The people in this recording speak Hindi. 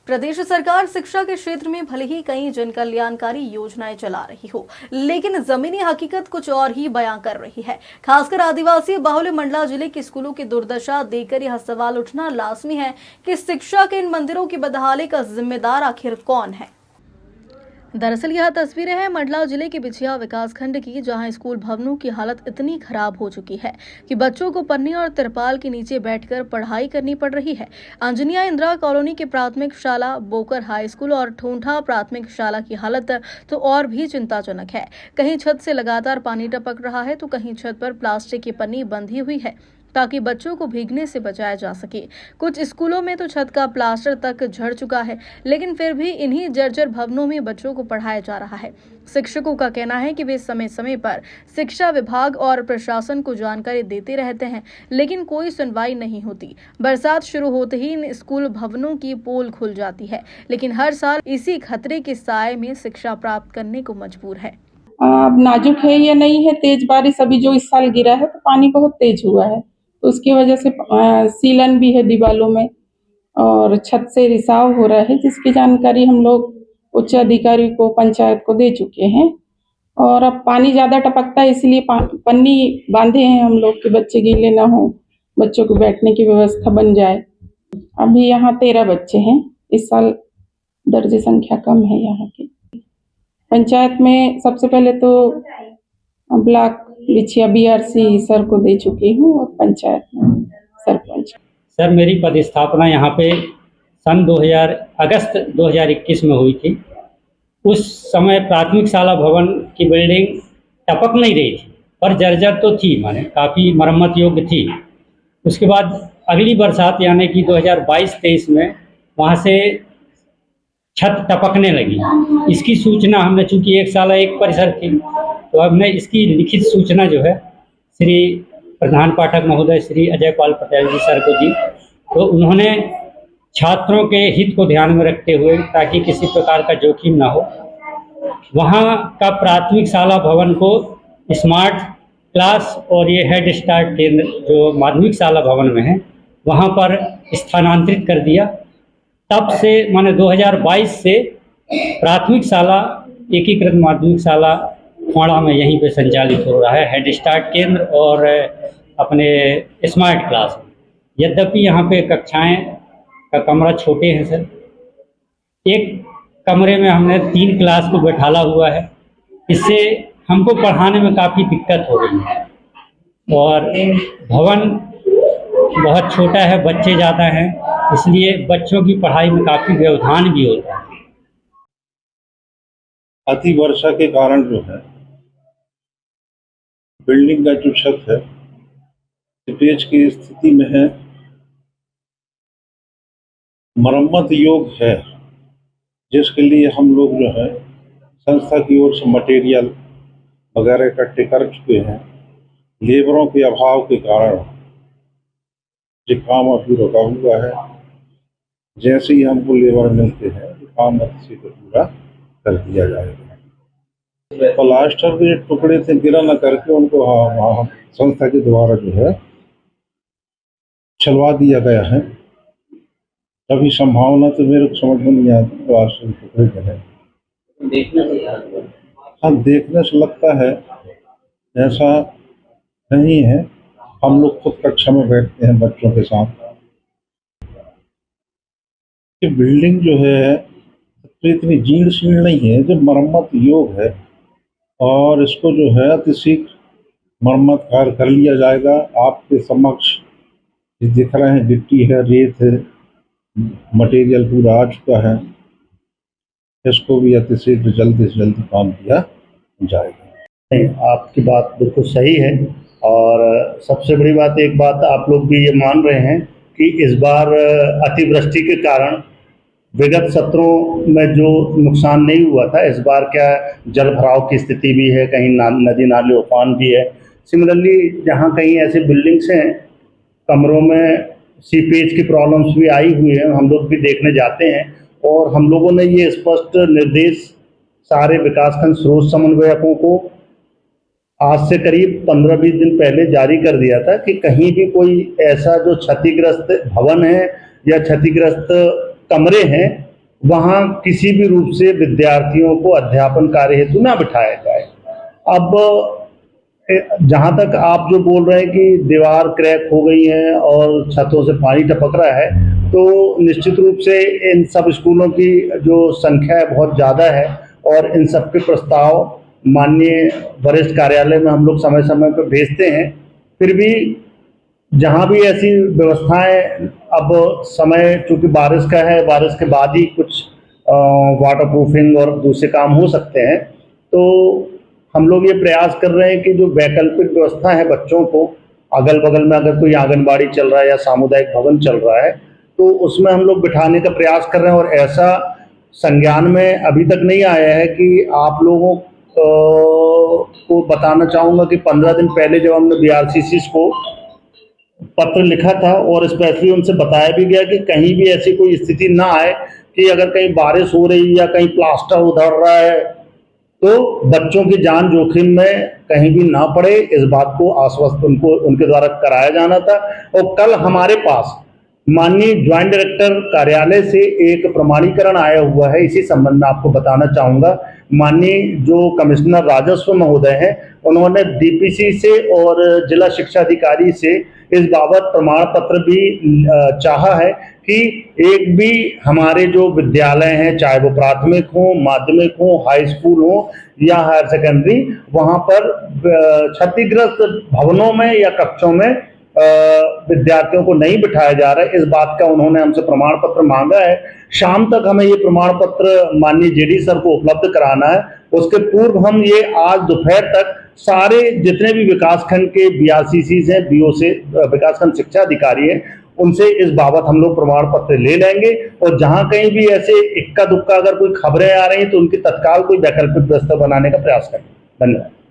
प्रदेश सरकार शिक्षा के क्षेत्र में भले ही कई जन कल्याणकारी योजनाएं चला रही हो, लेकिन जमीनी हकीकत कुछ और ही बयां कर रही है। खासकर आदिवासी बाहुल्य मंडला जिले के स्कूलों की दुर्दशा देखकर यह सवाल उठना लाजमी है कि शिक्षा के इन मंदिरों की बदहाली का जिम्मेदार आखिर कौन है। दरअसल यह तस्वीरें हैं मंडला जिले के बिछिया विकासखंड की, जहां स्कूल भवनों की हालत इतनी खराब हो चुकी है कि बच्चों को पन्नी और तिरपाल के नीचे बैठकर पढ़ाई करनी पड़ रही है। अंजनिया इंदिरा कॉलोनी की प्राथमिक शाला, बोकर हाई स्कूल और ठूंठा प्राथमिक शाला की हालत तो और भी चिंताजनक है। कहीं छत से लगातार पानी टपक रहा है तो कहीं छत पर प्लास्टिक की पन्नी बंधी हुई है ताकि बच्चों को भीगने से बचाया जा सके। कुछ स्कूलों में तो छत का प्लास्टर तक झड़ चुका है, लेकिन फिर भी इन्हीं जर्जर भवनों में बच्चों को पढ़ाया जा रहा है। शिक्षकों का कहना है कि वे समय समय पर शिक्षा विभाग और प्रशासन को जानकारी देते रहते हैं, लेकिन कोई सुनवाई नहीं होती। बरसात शुरू होते ही इन स्कूल भवनों की पोल खुल जाती है, लेकिन हर साल इसी खतरे के साए में शिक्षा प्राप्त करने को मजबूर है। अब नाजुक है या नहीं है, तेज बारिश अभी जो इस साल गिरा है तो पानी बहुत तेज हुआ है, तो उसकी वजह से सीलन भी है दीवालों में और छत से रिसाव हो रहा है, जिसकी जानकारी हम लोग उच्च अधिकारी को, पंचायत को दे चुके हैं। और अब पानी ज़्यादा टपकता है, इसलिए पन्नी बांधे हैं हम लोग कि बच्चे गीले ना हो, बच्चों को बैठने की व्यवस्था बन जाए। अभी यहाँ 13 बच्चे हैं, इस साल दर्जे संख्या कम है यहाँ की। पंचायत में सबसे पहले तो ब्लॉक बिछिया BRC सर को दे चुकी हूँ और पंचायत में सरपंच। सर, मेरी पदस्थापना यहाँ पे सन अगस्त 2021 में हुई थी। उस समय प्राथमिक शाला भवन की बिल्डिंग टपक नहीं रही थी, पर जर्जर तो थी, माने काफ़ी मरम्मत योग्य थी। उसके बाद अगली बरसात यानी कि 2022-23 में वहाँ से छत टपकने लगी। इसकी सूचना हमने, चूंकि एक शाला एक परिसर थी, तो हमने इसकी लिखित सूचना जो है श्री प्रधान पाठक महोदय श्री अजय पाल पटेल जी सर को दी। तो उन्होंने छात्रों के हित को ध्यान में रखते हुए, ताकि किसी प्रकार का जोखिम ना हो, वहाँ का प्राथमिक शाला भवन को स्मार्ट क्लास और ये हेड स्टार्ट केंद्र जो माध्यमिक शाला भवन में है वहाँ पर स्थानांतरित कर दिया। तब से माने 2022 से प्राथमिक शाला एकीकृत माध्यमिक शाला खोड़ा में यहीं पे संचालित हो रहा है, हेड स्टार्ट केंद्र और अपने स्मार्ट क्लास। यद्यपि यहाँ पे कक्षाएं का कमरा छोटे हैं सर, एक कमरे में हमने 3 क्लास को बैठाला हुआ है। इससे हमको पढ़ाने में काफ़ी दिक्कत हो रही है और भवन बहुत छोटा है, बच्चे ज़्यादा हैं, इसलिए बच्चों की पढ़ाई में काफ़ी व्यवधान भी होता है। अति वर्षा के कारण जो है बिल्डिंग का जो छत है सीपेज की स्थिति में है, मरम्मत योग्य है, जिसके लिए हम लोग जो है संस्था की ओर से मटेरियल वगैरह इकट्ठे कर चुके हैं। लेबरों के अभाव के कारण ये काम अभी रुका हुआ है। जैसे ही हमको लेबर मिलते हैं ये काम अच्छे से पूरा कर दिया जाएगा। प्लास्टर के टुकड़े से गिरा न करके उनको वहाँ संस्था के द्वारा जो है चलवा दिया गया है। अभी संभावना तो मेरे को समझ में नहीं आती प्लास्टर के टुकड़े का है। हाँ, देखने से लगता है, ऐसा नहीं है। हम लोग खुद कक्षा में बैठते हैं बच्चों के साथ। ये बिल्डिंग जो है तो इतनी जीर्ण शीर्ण नहीं है, जो मरम्मत योग्य है, और इसको जो है अतिशीघ्र मरम्मत कार्य कर लिया जाएगा। आपके समक्ष ये दिख रहे हैं, गिट्टी है, रेत है, मटेरियल पूरा आ चुका है। इसको भी अतिशीघ्र जल्दी से जल्दी काम किया जाएगा। नहीं, आपकी बात बिल्कुल सही है। और सबसे बड़ी बात, एक बात आप लोग भी ये मान रहे हैं कि इस बार अतिवृष्टि के कारण विगत सत्रों में जो नुकसान नहीं हुआ था, इस बार क्या जल भराव की स्थिति भी है, कहीं नदी नाले उफान भी है। सिमिलरली जहाँ कहीं ऐसे बिल्डिंग्स हैं, कमरों में सीपेज की प्रॉब्लम्स भी आई हुई है, हम लोग भी देखने जाते हैं। और हम लोगों ने ये स्पष्ट निर्देश सारे विकासखंड स्रोत समन्वयकों को आज से करीब 15-20 दिन पहले जारी कर दिया था कि कहीं भी कोई ऐसा जो क्षतिग्रस्त भवन है या क्षतिग्रस्त कमरे हैं, वहाँ किसी भी रूप से विद्यार्थियों को अध्यापन कार्य हेतु ना बिठाया जाए। अब जहाँ तक आप जो बोल रहे हैं कि दीवार क्रैक हो गई है और छतों से पानी टपक रहा है, तो निश्चित रूप से इन सब स्कूलों की जो संख्या है बहुत ज़्यादा है और इन सब के प्रस्ताव माननीय वरिष्ठ कार्यालय में हम लोग समय समय पर भेजते हैं। फिर भी जहाँ भी ऐसी व्यवस्थाएं, अब समय चूंकि बारिश का है, बारिश के बाद ही कुछ वाटर प्रूफिंग और दूसरे काम हो सकते हैं, तो हम लोग ये प्रयास कर रहे हैं कि जो वैकल्पिक व्यवस्था है बच्चों को, अगल बगल में अगर कोई आंगनबाड़ी चल रहा है या सामुदायिक भवन चल रहा है तो उसमें हम लोग बिठाने का प्रयास कर रहे हैं। और ऐसा संज्ञान में अभी तक नहीं आया है कि आप लोगों को बताना चाहूँगा कि 15 दिन पहले जब हमने BRCCs को पत्र लिखा था और स्पेशली उनसे बताया भी गया कि कहीं भी ऐसी कोई स्थिति ना आए कि अगर कहीं बारिश हो रही या कहीं प्लास्टर उधर रहा है तो बच्चों की जान जोखिम में कहीं भी ना पड़े, इस बात को आश्वस्त उनको उनके द्वारा कराया जाना था। और कल हमारे पास माननीय ज्वाइंट डायरेक्टर कार्यालय से एक प्रमाणीकरण आया हुआ है। इसी संबंध में आपको बताना चाहूँगा, माननीय जो कमिश्नर राजस्व महोदय हैं, उन्होंने DPC से और जिला शिक्षा अधिकारी से इस बाबत प्रमाण पत्र भी चाहा है कि एक भी हमारे जो विद्यालय हैं, चाहे वो प्राथमिक हो, माध्यमिक हो, हाई स्कूल हो या हायर सेकेंडरी, वहाँ पर क्षतिग्रस्त भवनों में या कक्षों में विद्यार्थियों को नहीं बिठाया जा रहा है। इस बात का उन्होंने हमसे प्रमाण पत्र मांगा है। शाम तक हमें ये प्रमाण पत्र माननीय JD सर को उपलब्ध कराना है। उसके पूर्व हम ये आज दोपहर तक सारे जितने भी विकासखंड के BRCCs हैं, BO से विकासखंड शिक्षा अधिकारी हैं, उनसे इस बाबत हम लोग प्रमाण पत्र ले लेंगे और जहां कहीं भी ऐसे इक्का दुक्का अगर कोई खबरें आ रही हैं तो उनकी तत्काल कोई वैकल्पिक व्यवस्था बनाने का प्रयास करेंगे। धन्यवाद।